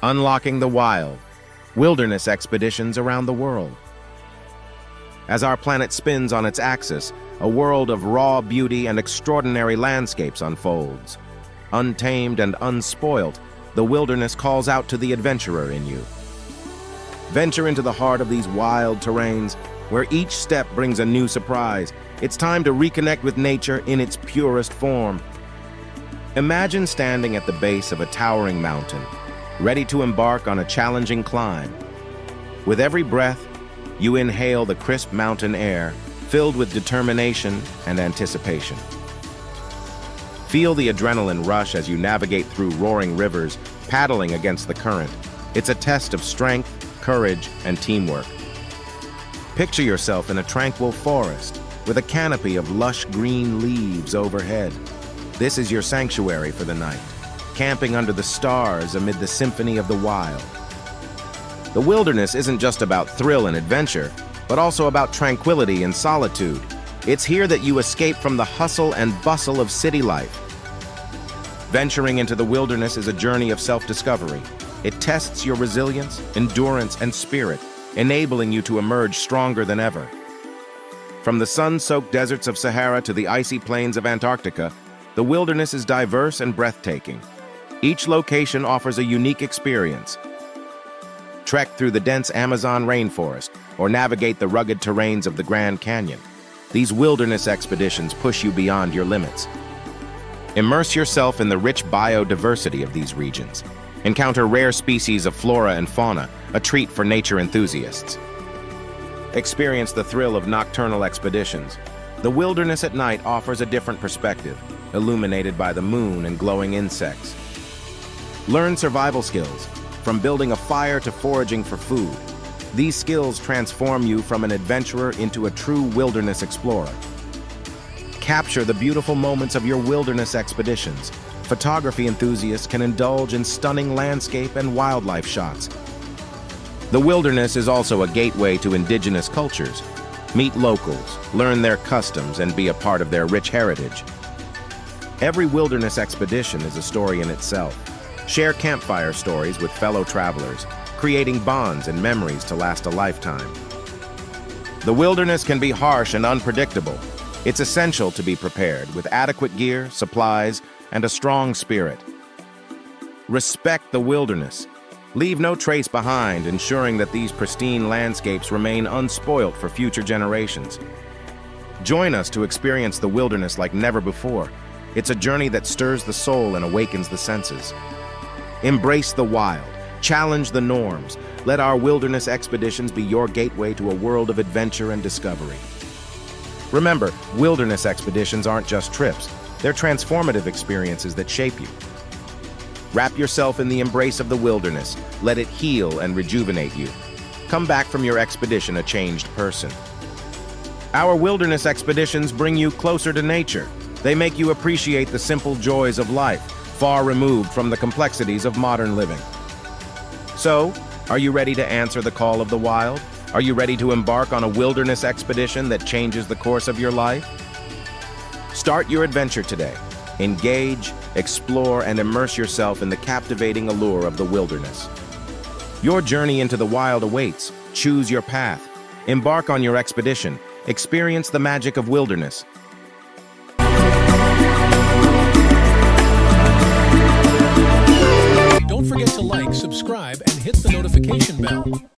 Unlocking the wild, wilderness expeditions around the world. As our planet spins on its axis, a world of raw beauty and extraordinary landscapes unfolds. Untamed and unspoilt, the wilderness calls out to the adventurer in you. Venture into the heart of these wild terrains, where each step brings a new surprise. It's time to reconnect with nature in its purest form. Imagine standing at the base of a towering mountain, ready to embark on a challenging climb. With every breath, you inhale the crisp mountain air, filled with determination and anticipation. Feel the adrenaline rush as you navigate through roaring rivers, paddling against the current. It's a test of strength, courage, and teamwork. Picture yourself in a tranquil forest, with a canopy of lush green leaves overhead. This is your sanctuary for the night, camping under the stars amid the symphony of the wild. The wilderness isn't just about thrill and adventure, but also about tranquility and solitude. It's here that you escape from the hustle and bustle of city life. Venturing into the wilderness is a journey of self-discovery. It tests your resilience, endurance, and spirit, enabling you to emerge stronger than ever. From the sun-soaked deserts of Sahara to the icy plains of Antarctica, the wilderness is diverse and breathtaking. Each location offers a unique experience. Trek through the dense Amazon rainforest or navigate the rugged terrains of the Grand Canyon. These wilderness expeditions push you beyond your limits. Immerse yourself in the rich biodiversity of these regions. Encounter rare species of flora and fauna, a treat for nature enthusiasts. Experience the thrill of nocturnal expeditions. The wilderness at night offers a different perspective, illuminated by the moon and glowing insects. Learn survival skills, from building a fire to foraging for food. These skills transform you from an adventurer into a true wilderness explorer. Capture the beautiful moments of your wilderness expeditions. Photography enthusiasts can indulge in stunning landscape and wildlife shots. The wilderness is also a gateway to indigenous cultures. Meet locals, learn their customs, and be a part of their rich heritage. Every wilderness expedition is a story in itself. Share campfire stories with fellow travelers, creating bonds and memories to last a lifetime. The wilderness can be harsh and unpredictable. It's essential to be prepared with adequate gear, supplies, and a strong spirit. Respect the wilderness. Leave no trace behind, ensuring that these pristine landscapes remain unspoilt for future generations. Join us to experience the wilderness like never before. It's a journey that stirs the soul and awakens the senses. Embrace the wild, challenge the norms. Let our wilderness expeditions be your gateway to a world of adventure and discovery. Remember, wilderness expeditions aren't just trips. They're transformative experiences that shape you. Wrap yourself in the embrace of the wilderness. Let it heal and rejuvenate you. Come back from your expedition a changed person. Our wilderness expeditions bring you closer to nature. They make you appreciate the simple joys of life, far removed from the complexities of modern living. So, are you ready to answer the call of the wild? Are you ready to embark on a wilderness expedition that changes the course of your life? Start your adventure today. Engage, explore, and immerse yourself in the captivating allure of the wilderness. Your journey into the wild awaits. Choose your path. Embark on your expedition. Experience the magic of wilderness. Don't forget to like, subscribe, and hit the notification bell.